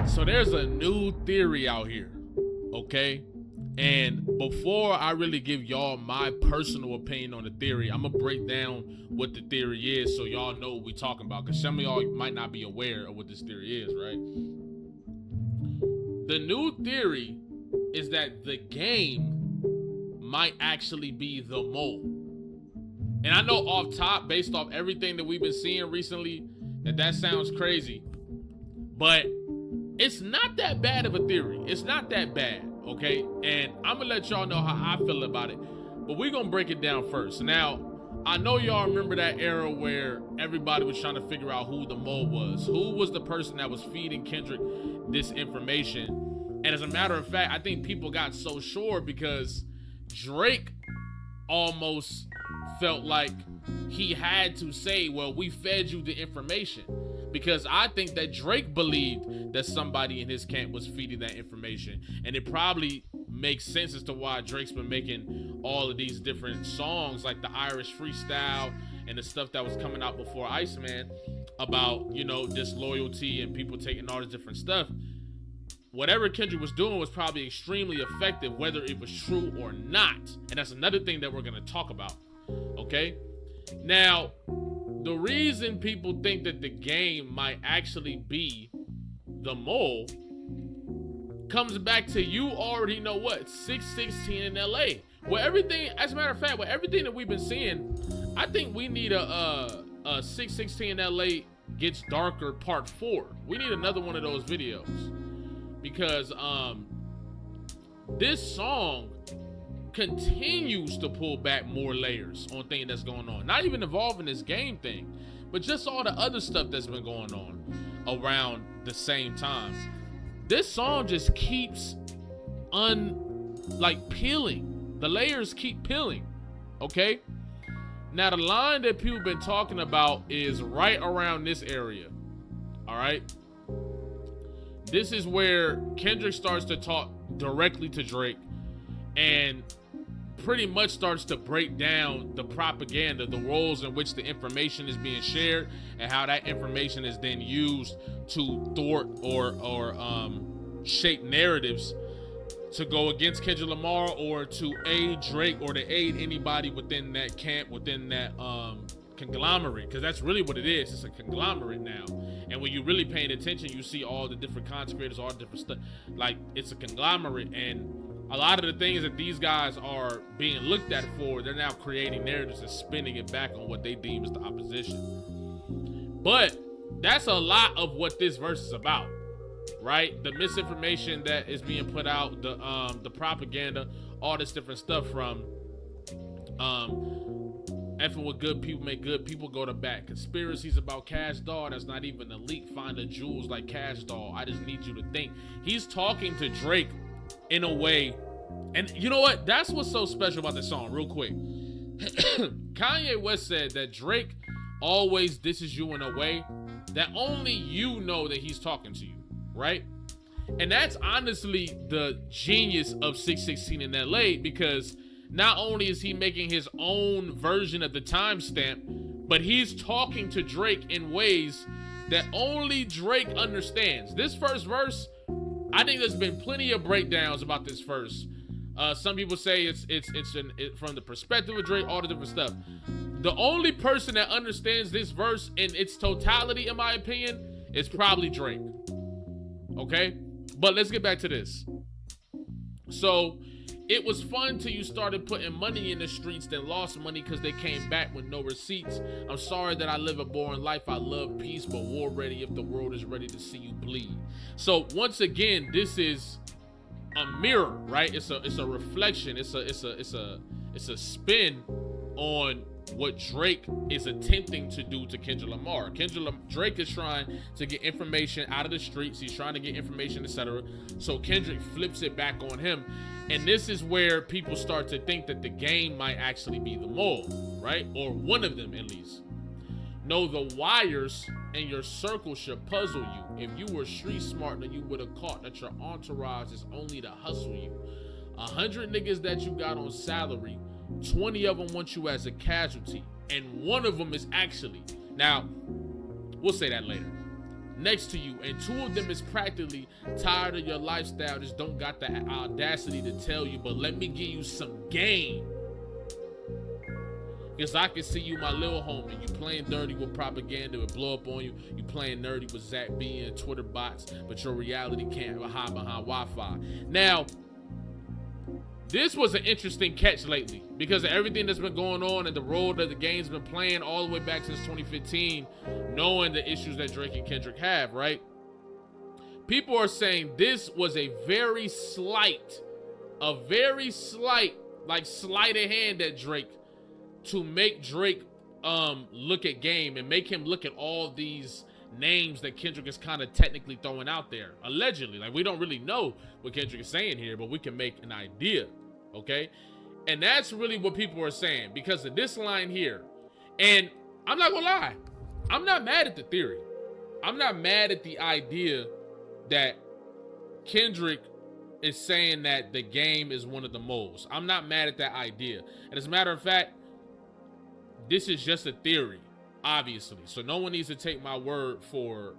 So there's a new theory out here, okay? And before I really give y'all my personal opinion on the theory, I'm gonna break down what the theory is so y'all know what we talking about, because some of y'all might not be aware of what this theory is, right? The new theory is that the game might actually be the mole. And I know off top, based off everything that we've been seeing recently, that sounds crazy. But it's not that bad of a theory. It's not that bad, okay? And I'm gonna let y'all know how I feel about it. But we're gonna break it down first. Now, I know y'all remember that era where everybody was trying to figure out who the mole was. Who was the person that was feeding Kendrick this information? And as a matter of fact, I think people got so sure because Drake almost felt like he had to say, well, we fed you the information. Because I think that Drake believed that somebody in his camp was feeding that information. And it probably makes sense as to why Drake's been making all of these different songs, like the Irish freestyle and the stuff that was coming out before Iceman about, you know, disloyalty and people taking all this different stuff. Whatever Kendrick was doing was probably extremely effective, whether it was true or not. And that's another thing that we're going to talk about. Okay? Now, the reason people think that the game might actually be the mole comes back to, you already know what, 616 in LA. Well, everything, as a matter of fact, with everything that we've been seeing, I think we need a 616 in LA Gets Darker Part 4. We need another one of those videos. Because this song continues to pull back more layers on things that's going on. Not even involving this game thing, but just all the other stuff that's been going on around the same time. This song just keeps peeling. The layers keep peeling, okay? Now, the line that people been talking about is right around this area, all right? This is where Kendrick starts to talk directly to Drake and pretty much starts to break down the propaganda, the roles in which the information is being shared, and how that information is then used to thwart or shape narratives to go against Kendrick Lamar or to aid Drake or to aid anybody within that camp, within that conglomerate, because that's really what it is. It's a conglomerate now. And when you're really paying attention, you see all the different content creators, all the different stuff. Like, it's a conglomerate, and a lot of the things that these guys are being looked at for, they're now creating narratives and spinning it back on what they deem as the opposition. But that's a lot of what this verse is about, right? The misinformation that is being put out, the propaganda, all this different stuff, from effing with good people make good people go to bat. Conspiracies about Cash Doll, that's not even a leak. Find the jewels like Cash Doll. I just need you to think. He's talking to Drake in a way, and you know what? That's what's so special about this song, real quick. Kanye West said that Drake always disses you in a way that only you know that he's talking to you, right? And that's honestly the genius of 616 in LA, because not only is he making his own version of the timestamp, but he's talking to Drake in ways that only Drake understands. This first verse, I think there's been plenty of breakdowns about this verse. Some people say it's from the perspective of Drake, all the different stuff. The only person that understands this verse in its totality, in my opinion, is probably Drake. Okay? But let's get back to this. So, it was fun till you started putting money in the streets, then lost money because they came back with no receipts. I'm sorry that I live a boring life. I love peace, but war ready if the world is ready to see you bleed. So once again, this is a mirror, right? It's a reflection. It's a spin on what Drake is attempting to do to Kendrick Lamar. Drake is trying to get information out of the streets. He's trying to get information, etc. So Kendrick flips it back on him. And this is where people start to think that the game might actually be the mole, right? Or one of them, at least. No, the wires in your circle should puzzle you. If you were street smart, then you would have caught that your entourage is only to hustle you. 100 niggas that you got on salary, 20 of them want you as a casualty. And one of them is actually, now, we'll say that later. next to you, and two of them is practically tired of your lifestyle, just don't got the audacity to tell you, but let me give you some game. Because I can see you, my little homie, you playing dirty with propaganda, it blow up on you. You playing nerdy with Zach B and Twitter bots, but your reality can't hide behind Wi-Fi. Now, this was an interesting catch lately because of everything that's been going on and the role that the game's been playing all the way back since 2015, knowing the issues that Drake and Kendrick have, right? People are saying this was a very slight, like sleight of hand at Drake to make Drake look at game and make him look at all these names that Kendrick is kind of technically throwing out there, allegedly. Like, we don't really know what Kendrick is saying here, but we can make an idea, okay? And that's really what people are saying because of this line here. And I'm not gonna lie, I'm not mad at the theory. I'm not mad at the idea that Kendrick is saying that the game is one of the moles. I'm not mad at that idea. And as a matter of fact, this is just a theory, obviously. So no one needs to take my word for,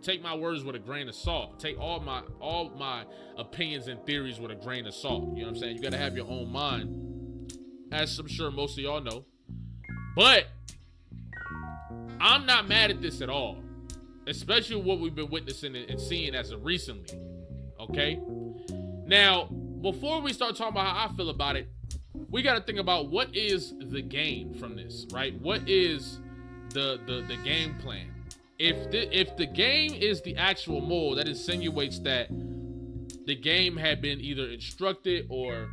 take my words with a grain of salt. Take all my opinions and theories with a grain of salt. You know what I'm saying? You got to have your own mind, as I'm sure most of y'all know. But I'm not mad at this at all, especially what we've been witnessing and seeing as of recently. Okay? Now, before we start talking about how I feel about it, we got to think about what is the gain from this, right? What is the game plan? If the game is the actual mole, that insinuates that the game had been either instructed or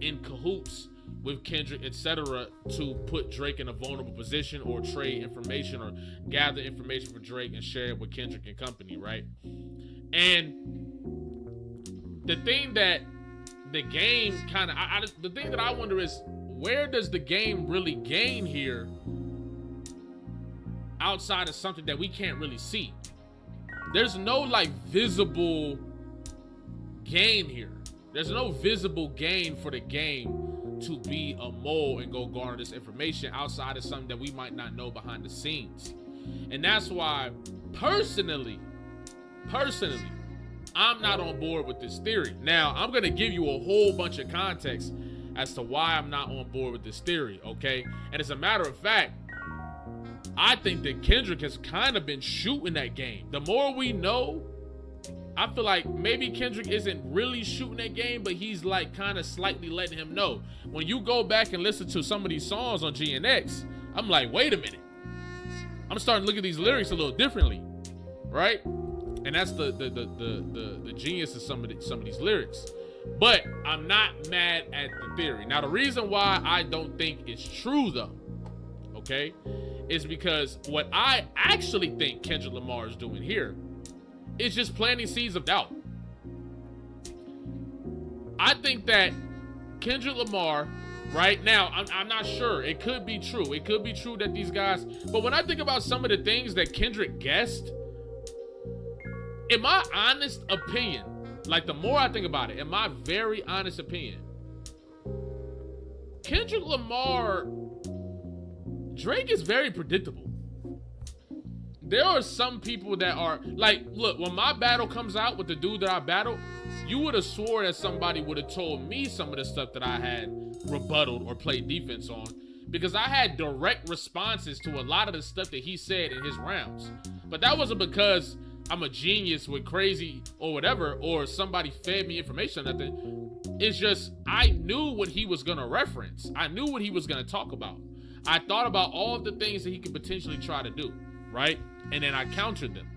in cahoots with Kendrick, etc., to put Drake in a vulnerable position or trade information or gather information for Drake and share it with Kendrick and company, right? And the thing that the game kind of, the thing that I wonder is, where does the game really gain here outside of something that we can't really see? There's no like visible gain here. There's no visible gain for the game to be a mole and go garner this information outside of something that we might not know behind the scenes. And that's why personally, I'm not on board with this theory. Now, I'm going to give you a whole bunch of context as to why I'm not on board with this theory, okay? And as a matter of fact, I think that Kendrick has kind of been shooting that game. The more we know, I feel like maybe Kendrick isn't really shooting that game, but he's like kind of slightly letting him know. When you go back and listen to some of these songs on GNX, I'm like, wait a minute. I'm starting to look at these lyrics a little differently, right? And that's the genius of some of these lyrics. But I'm not mad at the theory. Now, the reason why I don't think it's true, though, okay, is because what I actually think Kendrick Lamar is doing here is just planting seeds of doubt. I think that Kendrick Lamar, right now, I'm not sure. It could be true. It could be true that these guys, but when I think about some of the things that Kendrick guessed, in my honest opinion, like the more I think about it, in my very honest opinion, Kendrick Lamar, Drake is very predictable. There are some people that are like, look, when my battle comes out with the dude that I battled, you would have swore that somebody would have told me some of the stuff that I had rebutted or played defense on, because I had direct responses to a lot of the stuff that he said in his rounds. But that wasn't because I'm a genius with crazy or whatever, or somebody fed me information or nothing. It's just, I knew what he was gonna reference. I knew what he was gonna talk about. I thought about all of the things that he could potentially try to do, right? And then I countered them.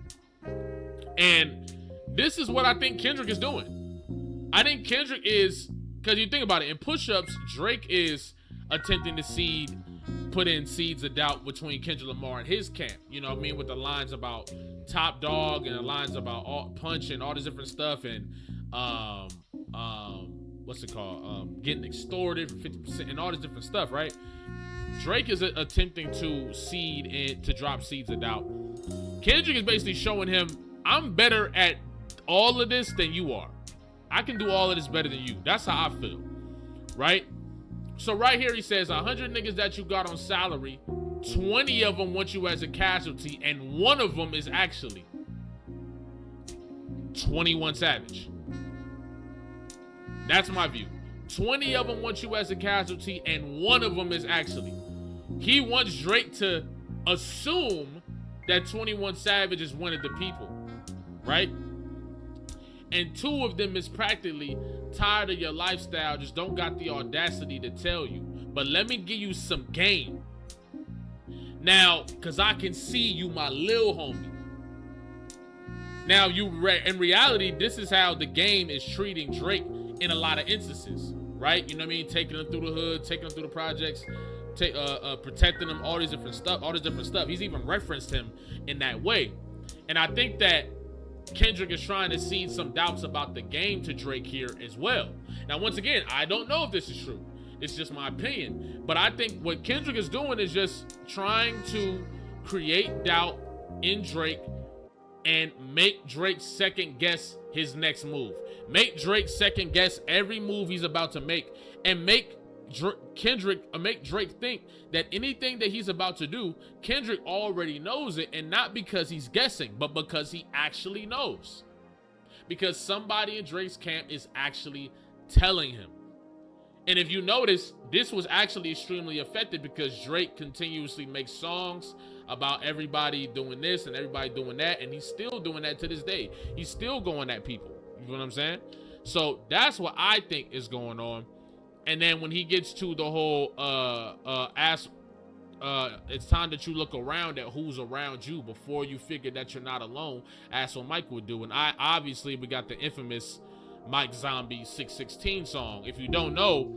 And this is what I think Kendrick is doing. I think Kendrick is, because you think about it, in push-ups, Drake is attempting to put in seeds of doubt between Kendrick Lamar and his camp. You know what I mean? With the lines about top dog and the lines about punch and all this different stuff, and what's it called? Getting extorted for 50% and all this different stuff, right? Drake is attempting to drop seeds of doubt. Kendrick is basically showing him, I'm better at all of this than you are. I can do all of this better than you. That's how I feel, right? So right here he says 100 niggas that you got on salary, 20 of them want you as a casualty, and one of them is actually 21 Savage. That's my view. 20 of them want you as a casualty, and one of them is actually. He wants Drake to assume that 21 Savage is one of the people, right? And two of them is practically tired of your lifestyle, just don't got the audacity to tell you. But let me give you some game. Now, because I can see you, my lil homie. Now, in reality, this is how the game is treating Drake in a lot of instances, right? You know what I mean? Taking him through the hood, taking him through the projects, protecting him, all this different stuff. He's even referenced him in that way. And I think that Kendrick is trying to seed some doubts about the game to Drake here as well. Now, once again, I don't know if this is true. It's just my opinion. But I think what Kendrick is doing is just trying to create doubt in Drake and make Drake second guess his next move. Make Drake second guess every move he's about to make, and make Drake think that anything that he's about to do, Kendrick already knows it, and not because he's guessing, but because he actually knows. Because somebody in Drake's camp is actually telling him. And if you notice, this was actually extremely effective because Drake continuously makes songs about everybody doing this and everybody doing that, and he's still doing that to this day. He's still going at people. You know what I'm saying? So that's what I think is going on. And then when he gets to the whole it's time that you look around at who's around you before you figure that you're not alone, as what Mike would do. And obviously we got the infamous Mike Zombie 616 song. If you don't know,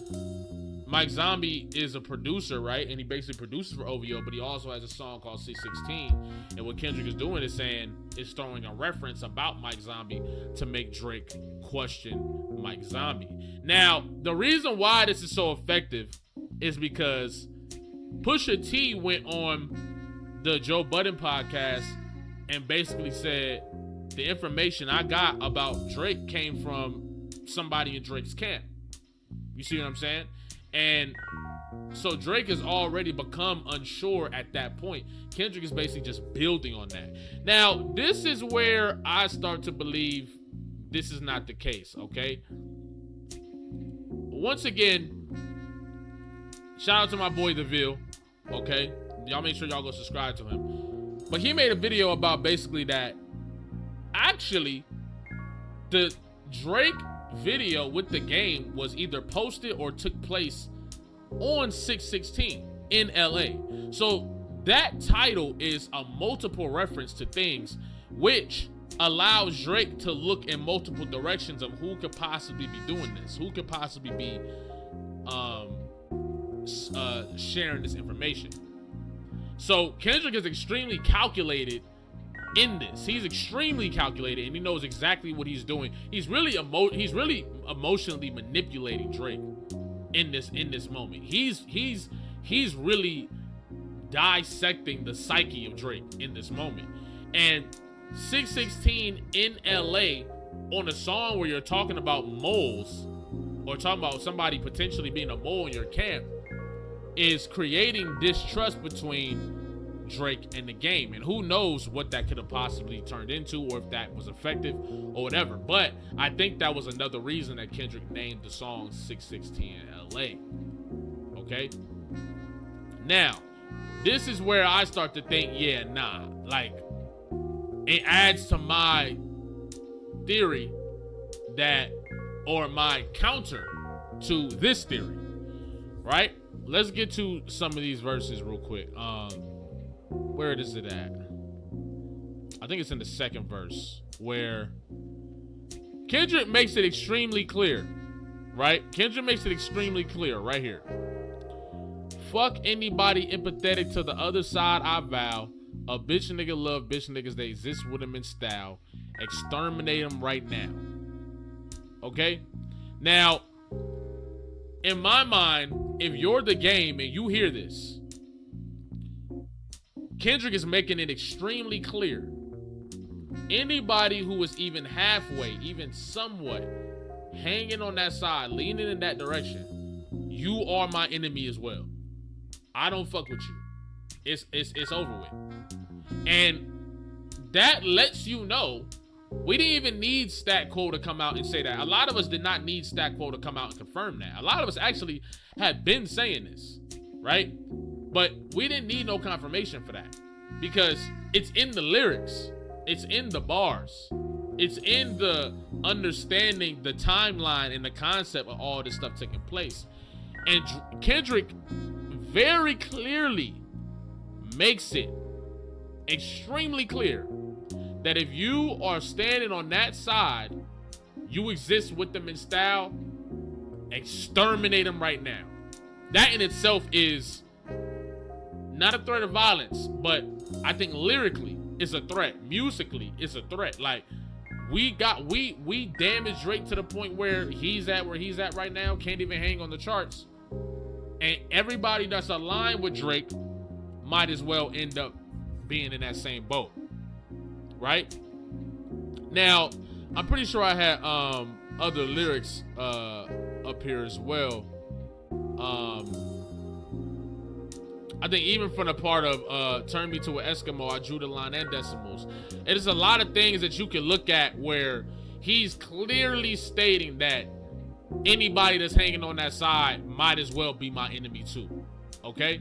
Mike Zombie is a producer, right? And he basically produces for OVO, but he also has a song called 616. And what Kendrick is doing is throwing a reference about Mike Zombie to make Drake question Mike Zombie. Now, the reason why this is so effective is because Pusha T went on the Joe Budden podcast and basically said, the information I got about Drake came from somebody in Drake's camp. You see what I'm saying? And so Drake has already become unsure at that point. Kendrick is basically just building on that. Now, this is where I start to believe this is not the case, okay? Once again, shout out to my boy DeVille, okay? Y'all make sure y'all go subscribe to him. But he made a video about basically that actually the Drake video with the game was either posted or took place on 616 in LA. So that title is a multiple reference to things, which allows Drake to look in multiple directions of who could possibly be doing this, who could possibly be sharing this information. So Kendrick is extremely calculated in this. He's extremely calculated, and he knows exactly what he's doing. He's really emotionally manipulating Drake in this moment. He's really dissecting the psyche of Drake in this moment. And 616 in LA on a song where you're talking about moles or talking about somebody potentially being a mole in your camp is creating distrust between Drake and the game, and who knows what that could have possibly turned into, or if that was effective or whatever. But I think that was another reason that Kendrick named the song 616 in LA. Okay, now this is where I start to think, yeah, nah, like it adds to my theory that, or my counter to this theory, right? Let's get to some of these verses real quick. Where is it at? I think it's in the second verse where Kendrick makes it extremely clear, right? Kendrick makes it extremely clear right here. Fuck anybody empathetic to the other side, I vow. A bitch nigga love bitch niggas, they exist with them in style. Exterminate them right now. Okay? Now, in my mind, if you're the game and you hear this, Kendrick is making it extremely clear. Anybody who is even halfway, even somewhat hanging on that side, leaning in that direction, you are my enemy as well. I don't fuck with you. It's over with. And that lets you know we didn't even need Stat Quo to come out and say that. A lot of us did not need Stat Quo to come out and confirm that. A lot of us actually had been saying this, right? But we didn't need no confirmation for that because it's in the lyrics. It's in the bars. It's in the understanding the timeline and the concept of all this stuff taking place. And Kendrick very clearly makes it extremely clear that if you are standing on that side, you exist with them in style, exterminate them right now. That in itself is not a threat of violence, but I think lyrically it's a threat. Musically, it's a threat. Like, we damaged Drake to the point where he's at right now, can't even hang on the charts. And everybody that's aligned with Drake might as well end up being in that same boat. Right? Now, I'm pretty sure I had other lyrics up here as well. I think even from the part of turn me to an Eskimo, I drew the line and decimals. It is a lot of things that you can look at where he's clearly stating that anybody that's hanging on that side might as well be my enemy too. Okay?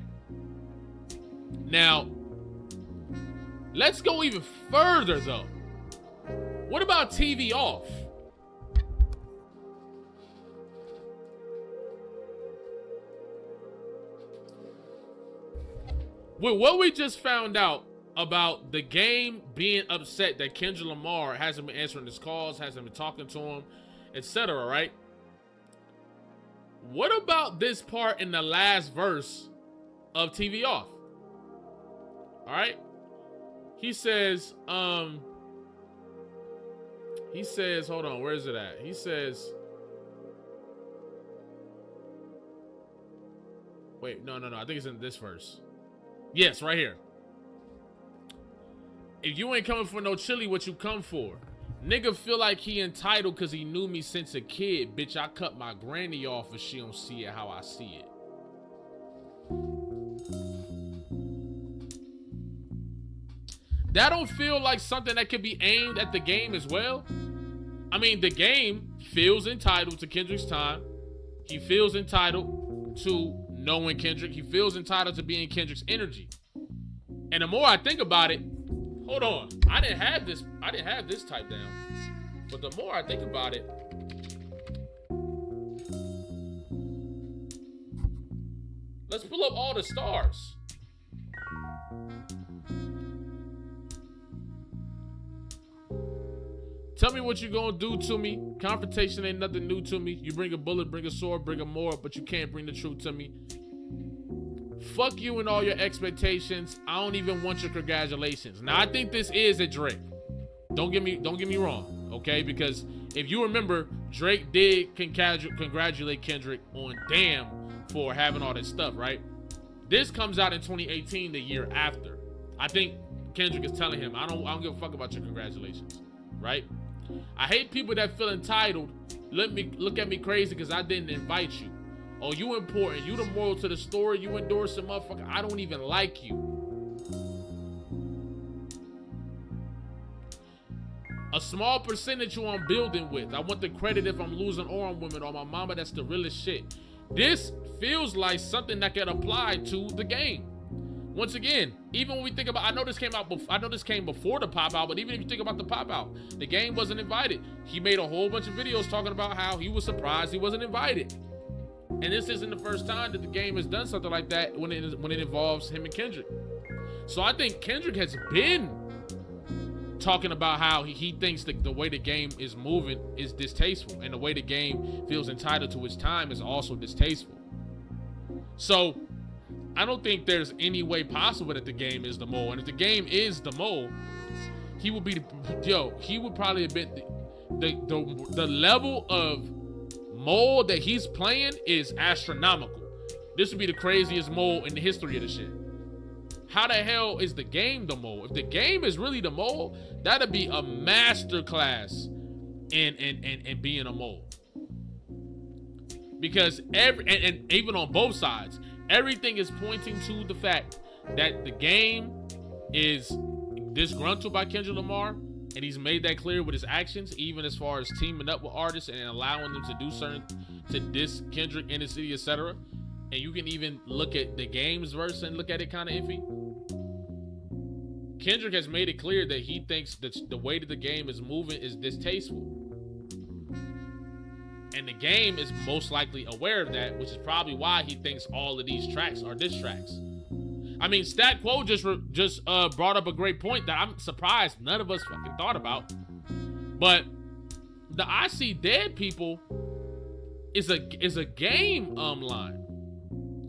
Now, let's go even further though. What about TV off? With what we just found out about the game being upset that Kendrick Lamar hasn't been answering his calls, hasn't been talking to him, etc., right? What about this part in the last verse of TV Off? All right? He says, hold on, where is it at? He says, wait, no, I think it's in this verse. Yes, right here. If you ain't coming for no chili, what you come for? Nigga feel like he entitled cause he knew me since a kid. Bitch, I cut my granny off if she don't see it how I see it. That don't feel like something that could be aimed at the game as well? I mean, the game feels entitled to Kendrick's time. He feels entitled to knowing Kendrick. He feels entitled to being Kendrick's energy. And the more I think about it, hold on, I didn't have this type down. But the more I think about it, let's pull up all the stars. Tell me what you gonna do to me. Confrontation ain't nothing new to me. You bring a bullet, bring a sword, bring a more, but you can't bring the truth to me. Fuck you and all your expectations. I don't even want your congratulations. Now I think this is a Drake. Don't get me wrong, okay? Because if you remember, Drake did congratulate Kendrick on Damn for having all this stuff, right? This comes out in 2018, the year after. I think Kendrick is telling him, I don't give a fuck about your congratulations, right? I hate people that feel entitled. Look at me crazy because I didn't invite you. Oh, you important. You the moral to the story. You endorse a motherfucker. I don't even like you. A small percentage who I'm building with. I want the credit if I'm losing or on women or my mama. That's the realest shit. This feels like something that can apply to the game. Once again, even when we think about, I know this came before the pop out, but even if you think about the pop out, the game wasn't invited. He made a whole bunch of videos talking about how he was surprised he wasn't invited. And this isn't the first time that the game has done something like that when it involves him and Kendrick. So I think Kendrick has been talking about how he thinks that the way the game is moving is distasteful, and the way the game feels entitled to its time is also distasteful. So I don't think there's any way possible that the game is the mole. And if the game is the mole, he would be he would probably have been the level of mole that he's playing is astronomical. This would be the craziest mole in the history of the shit. How the hell is the game the mole? If the game is really the mole, that'd be a masterclass in being a mole. Because and even on both sides, everything is pointing to the fact that the game is disgruntled by Kendrick Lamar, and he's made that clear with his actions, even as far as teaming up with artists and allowing them to do certain, to diss Kendrick in the city, etc. And you can even look at the game's verse and look at it kind of iffy. Kendrick has made it clear that he thinks that the way that the game is moving is distasteful. And the game is most likely aware of that, which is probably why he thinks all of these tracks are diss tracks. I mean, Stat Quo just brought up a great point that I'm surprised none of us fucking thought about. But the I See Dead People is a game line.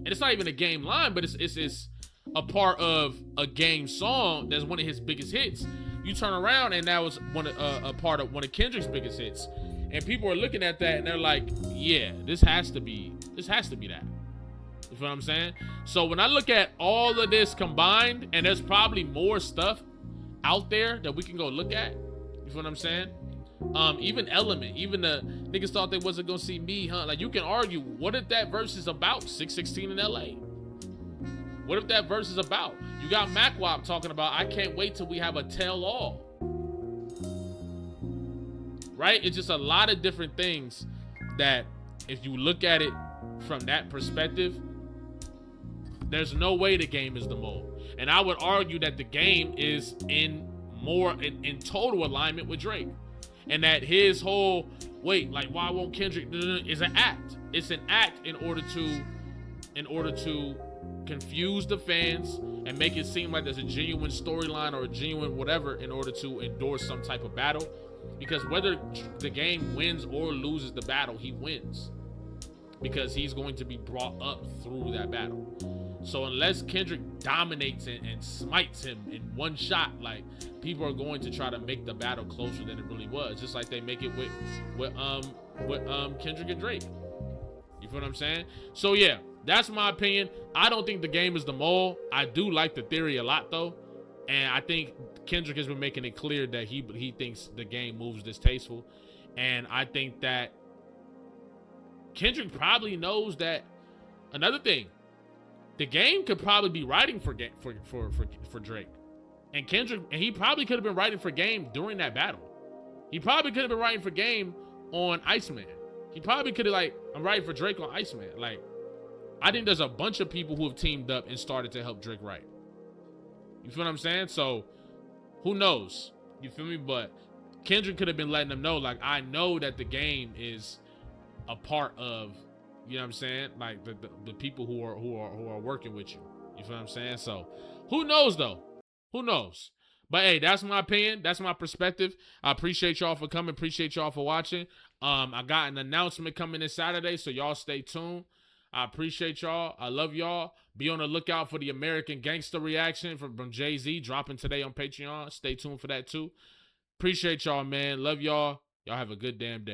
And it's not even a game line, but it's a part of a game song that's one of his biggest hits. You turn around and that was a part of one of Kendrick's biggest hits. And people are looking at that and they're like, yeah, this has to be that. You feel what I'm saying? So when I look at all of this combined, and there's probably more stuff out there that we can go look at. You feel what I'm saying? Even Element, even the niggas thought they wasn't gonna see me, huh? Like, you can argue, what if that verse is about 616 in LA? What if that verse is about? You got MacWop talking about, I can't wait till we have a tell all. Right? It's just a lot of different things that if you look at it from that perspective, there's no way the game is the mole. And I would argue that the game is in total alignment with Drake. And that his whole, like, why won't Kendrick, is an act. It's an act in order to confuse the fans and make it seem like there's a genuine storyline or a genuine whatever in order to endorse some type of battle. Because whether the game wins or loses the battle, he wins. Because he's going to be brought up through that battle. So unless Kendrick dominates and smites him in one shot, like, people are going to try to make the battle closer than it really was. Just like they make it with Kendrick and Drake. You feel what I'm saying? So yeah, that's my opinion. I don't think the game is the mole. I do like the theory a lot though. And I think Kendrick has been making it clear that he thinks the game moves distasteful. And I think that Kendrick probably knows that. Another thing, the game could probably be writing for Drake. And Kendrick, and he probably could have been writing for Game during that battle. He probably could have been writing for Game on Iceman. He probably could have, like, I'm writing for Drake on Iceman. Like, I think there's a bunch of people who have teamed up and started to help Drake write. You feel what I'm saying? So, who knows? You feel me? But Kendrick could have been letting them know, like, I know that the game is a part of, you know what I'm saying? Like, the people who are working with you. You feel what I'm saying? So, who knows though? Who knows? But hey, that's my opinion. That's my perspective. I appreciate y'all for coming. Appreciate y'all for watching. I got an announcement coming this Saturday, so y'all stay tuned. I appreciate y'all. I love y'all. Be on the lookout for the American Gangster reaction from Jay-Z dropping today on Patreon. Stay tuned for that too. Appreciate y'all, man. Love y'all. Y'all have a good damn day.